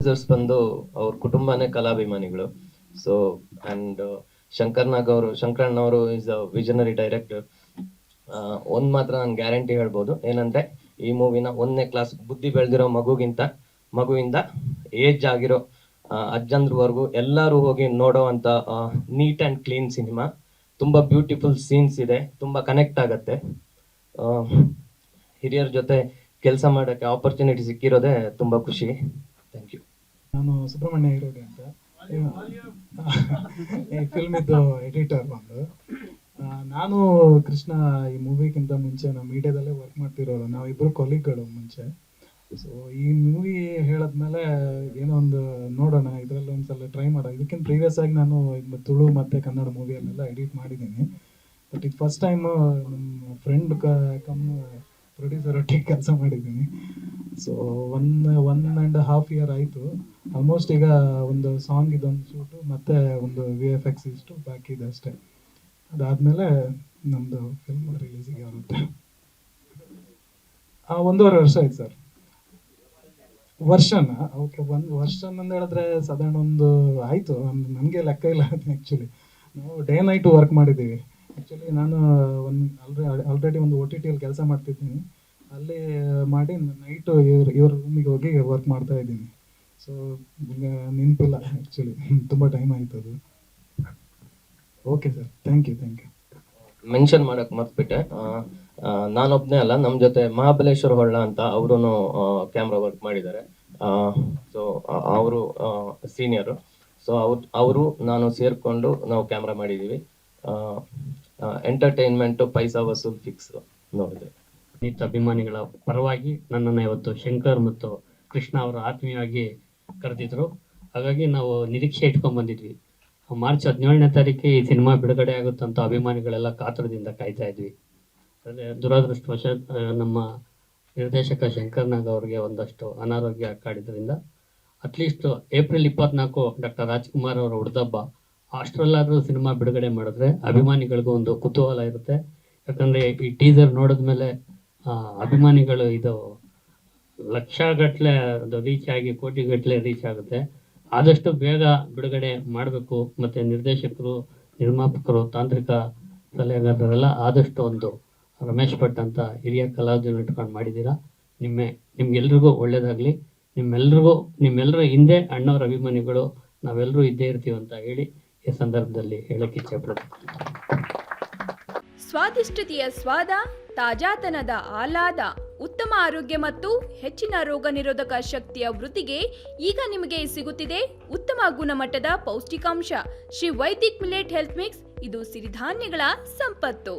Producers ಬಂದು ಅವ್ರ ಕುಟುಂಬನೇ ಕಲಾಭಿಮಾನಿಗಳು. So and ಶಂಕರಣ್ಣ ಅವರು ಇಸ್ ಅ ವಿಷನರಿ ಡೈರೆಕ್ಟರ್. ಒಂದ್ ಮಾತ್ರ ನಾನು ಗ್ಯಾರಂಟಿ ಹೇಳ್ಬೋದು, ಏನಂದ್ರೆ ಈ ಮೂವಿನ 1ನೇ ಕ್ಲಾಸ್ ಬುದ್ಧಿ ಬೆಳೆದಿರೋ ಮಗುವಿಂದ ಏಜ್ ಆಗಿರೋ ಅಜ್ಜಂದ್ರವರೆಗೂ ಎಲ್ಲರೂ ಹೋಗಿ ನೋಡೋ ಅಂತ ನೀಟ್ ಅಂಡ್ ಕ್ಲೀನ್ ಸಿನಿಮಾ. ತುಂಬಾ ಬ್ಯೂಟಿಫುಲ್ ಸೀನ್ಸ್ ಇದೆ, ತುಂಬಾ ಕನೆಕ್ಟ್ ಆಗತ್ತೆ. ಹಿರಿಯರ ಜೊತೆ ಕೆಲಸ ಮಾಡೋಕ್ಕೆ ಆಪರ್ಚುನಿಟಿ ಸಿಕ್ಕಿರೋದೇ ತುಂಬಾ ಖುಷಿ. Thank you. ನಾನು ಸುಬ್ರಹ್ಮಣ್ಯ ಈರೋಡಿ ಅಂತ ಈ ಫಿಲ್ಮಿದ್ದು ಎಡಿಟರ್ ಬಂದು. ನಾನು ಕೃಷ್ಣ ಈ ಮೂವಿಗಿಂತ ಮುಂಚೆ ನಾವು ಮೀಡಿಯಾದಲ್ಲೇ ವರ್ಕ್ ಮಾಡ್ತಿರೋರು, ನಾವಿಬ್ಬರು ಕೊಲೀಗ್ಗಳು ಮುಂಚೆ. ಸೊ ಈ ಮೂವಿ ಹೇಳದ್ಮೇಲೆ ಏನೋ ಒಂದು ನೋಡೋಣ, ಇದರಲ್ಲಿ ಒಂದ್ಸಲ ಟ್ರೈ ಮಾಡೋಣ. ಇದಕ್ಕಿಂತ ಪ್ರೀವಿಯಸ್ ಆಗಿ ನಾನು ತುಳು ಮತ್ತು ಕನ್ನಡ ಮೂವಿಯಲ್ಲೆಲ್ಲ ಎಡಿಟ್ ಮಾಡಿದ್ದೀನಿ. ಬಟ್ ಇದು ಫಸ್ಟ್ ಟೈಮ್ ನಮ್ಮ ಫ್ರೆಂಡ್ ಕಮ್ ಪ್ರೊಡ್ಯೂಸರ್ ಒಟ್ಟಿಗೆ ಕೆಲಸ ಮಾಡಿದ್ದೀನಿ. So one and half year ಆಯಿತು ಆಲ್ಮೋಸ್ಟ್. ಈಗ ಒಂದು ಸಾಂಗ್ ಇದೊಂದು ಶೂಟು ಮತ್ತು ಒಂದು VFX ಇಷ್ಟು ಬಾಕಿ ಇದೆ ಅಷ್ಟೇ. ಅದಾದಮೇಲೆ ನಮ್ಮದು ಫಿಲ್ಮ್ ರಿಲೀಸಿಗೆ ಬರುತ್ತೆ. 1.5 ವರ್ಷ ಆಯ್ತು ಸರ್. ವರ್ಷನ ಓಕೆ, ಒಂದು ವರ್ಷ ಅಂತ ಹೇಳಿದ್ರೆ ಸಾಧಾರಣ ಒಂದು ಆಯಿತು. ನನಗೆ ಲೆಕ್ಕ ಇಲ್ಲ ಆ್ಯಕ್ಚುಲಿ. ನಾವು ಡೇ ನೈಟು ವರ್ಕ್ ಮಾಡಿದ್ದೀವಿ. ಆ್ಯಕ್ಚುಲಿ ನಾನು ಆಲ್ರೆಡಿ ಒಂದು OTTಯಲ್ಲಿ ಕೆಲಸ ಮಾಡ್ತಿದ್ದೀನಿ. ಅಲ್ಲಿ ಮಾಡಿ ನೈಟು ಇವ್ರ ರೂಮಿಗೆ ಹೋಗಿ ವರ್ಕ್ ಮಾಡ್ತಾ ಇದ್ದೀನಿ. ಸೊ ನೆನಪಿಲ್ಲ ಆ್ಯಕ್ಚುಲಿ, ತುಂಬ ಟೈಮ್ ಆಯಿತು ಅದು. Okay sir, thank you. Mention ಮಾಡಕ್ ಮರ್ತ್ಬಿಟ್ಟೆ, ನಾನೊಬ್ನೇ ಅಲ್ಲ, ನಮ್ಮ ಜೊತೆ ಮಹಾಬಲೇಶ್ವರ ಹೊಳ್ಳ ಅಂತ ಅವರು ಕ್ಯಾಮ್ರಾ ವರ್ಕ್ ಮಾಡಿದ್ದಾರೆ. ಸೊ ಅವರು ಸೀನಿಯರು. ಸೊ ಅವರು ನಾನು ಸೇರಿಕೊಂಡು ನಾವು ಕ್ಯಾಮ್ರಾ ಮಾಡಿದ್ದೀವಿ. ಎಂಟರ್ಟೈನ್ಮೆಂಟು ಪೈಸಾ ವಸೂಲ್ ಫಿಕ್ಸ್ ನೋಡಿದೆ. ಅಭಿಮಾನಿಗಳ ಪರವಾಗಿ ನನ್ನನ್ನು ಇವತ್ತು ಶಂಕರ್ ಮತ್ತು ಕೃಷ್ಣ ಅವರು ಆತ್ಮೀಯವಾಗಿ ಕರೆದಿದ್ರು. ಹಾಗಾಗಿ ನಾವು ನಿರೀಕ್ಷೆ ಇಟ್ಕೊಂಡು ಬಂದಿದ್ವಿ. ಮಾರ್ಚ್ 17ನೇ ತಾರೀಕಿಗೆ ಈ ಸಿನಿಮಾ ಬಿಡುಗಡೆ ಆಗುತ್ತಂತ ಅಭಿಮಾನಿಗಳೆಲ್ಲ ಕಾತರದಿಂದ ಕಾಯ್ತಾ ಇದ್ವಿ. ಆದರೆ ದುರದೃಷ್ಟವಶಾತ್ ನಮ್ಮ ನಿರ್ದೇಶಕ ಶಂಕರ್ ನಾಗ್ ಅವರಿಗೆ ಒಂದಷ್ಟು ಅನಾರೋಗ್ಯ ಕಾಡಿದ್ರಿಂದ ಅಟ್ಲೀಸ್ಟ್ ಏಪ್ರಿಲ್ 24 ಡಾಕ್ಟರ್ ರಾಜ್ಕುಮಾರ್ ಅವರ ಹುಡ್ದಬ್ಬ ಅಷ್ಟರಲ್ಲಾದರೂ ಸಿನಿಮಾ ಬಿಡುಗಡೆ ಮಾಡಿದ್ರೆ ಅಭಿಮಾನಿಗಳಿಗೂ ಒಂದು ಕುತೂಹಲ ಇರುತ್ತೆ. ಯಾಕಂದರೆ ಈ ಟೀಸರ್ ನೋಡಿದ್ಮೇಲೆ ಅಭಿಮಾನಿಗಳು ಇದು ಲಕ್ಷಗಟ್ಟಲೆ ಅದು ರೀಚ್ ಆಗಿ ಕೋಟಿಗಟ್ಟಲೆ ರೀಚ್ ಆಗುತ್ತೆ. ಆದಷ್ಟು ಬೇಗ ಬಿಡುಗಡೆ ಮಾಡಬೇಕು. ಮತ್ತು ನಿರ್ದೇಶಕರು, ನಿರ್ಮಾಪಕರು, ತಾಂತ್ರಿಕ ಸಲಹೆಗಾರರೆಲ್ಲ ಆದಷ್ಟು ಒಂದು ರಮೇಶ್ ಭಟ್ ಅಂತ ಹಿರಿಯ ಕಲಾವಿದರನ್ನು ಇಟ್ಕೊಂಡು ಮಾಡಿದ್ದೀರಾ. ನಿಮ್ಗೆಲ್ರಿಗೂ ಒಳ್ಳೆಯದಾಗಲಿ. ನಿಮ್ಮೆಲ್ಲರ ಹಿಂದೆ ಅಣ್ಣವ್ರ ಅಭಿಮಾನಿಗಳು ನಾವೆಲ್ಲರೂ ಇದ್ದೇ ಇರ್ತೀವಿ ಅಂತ ಹೇಳಿ ಈ ಸಂದರ್ಭದಲ್ಲಿ ಹೇಳಕ್ಕೆ ಇಚ್ಛೆಪಡ್ತೀನಿ. ಸ್ವಾದಿಷ್ಟತೆಯ ಸ್ವಾದ, ತಾಜಾತನದ ಆಹ್ಲಾದ, ಉತ್ತಮ ಆರೋಗ್ಯ ಮತ್ತು ಹೆಚ್ಚಿನ ರೋಗ ನಿರೋಧಕ ಶಕ್ತಿಯ ವೃದ್ಧಿಗೆ ಈಗ ನಿಮಗೆ ಸಿಗುತ್ತಿದೆ ಉತ್ತಮ ಗುಣಮಟ್ಟದ ಪೌಷ್ಟಿಕಾಂಶ. Shri Vaidik millet health mix. ಇದು ಸಿರಿಧಾನ್ಯಗಳ ಸಂಪತ್ತು.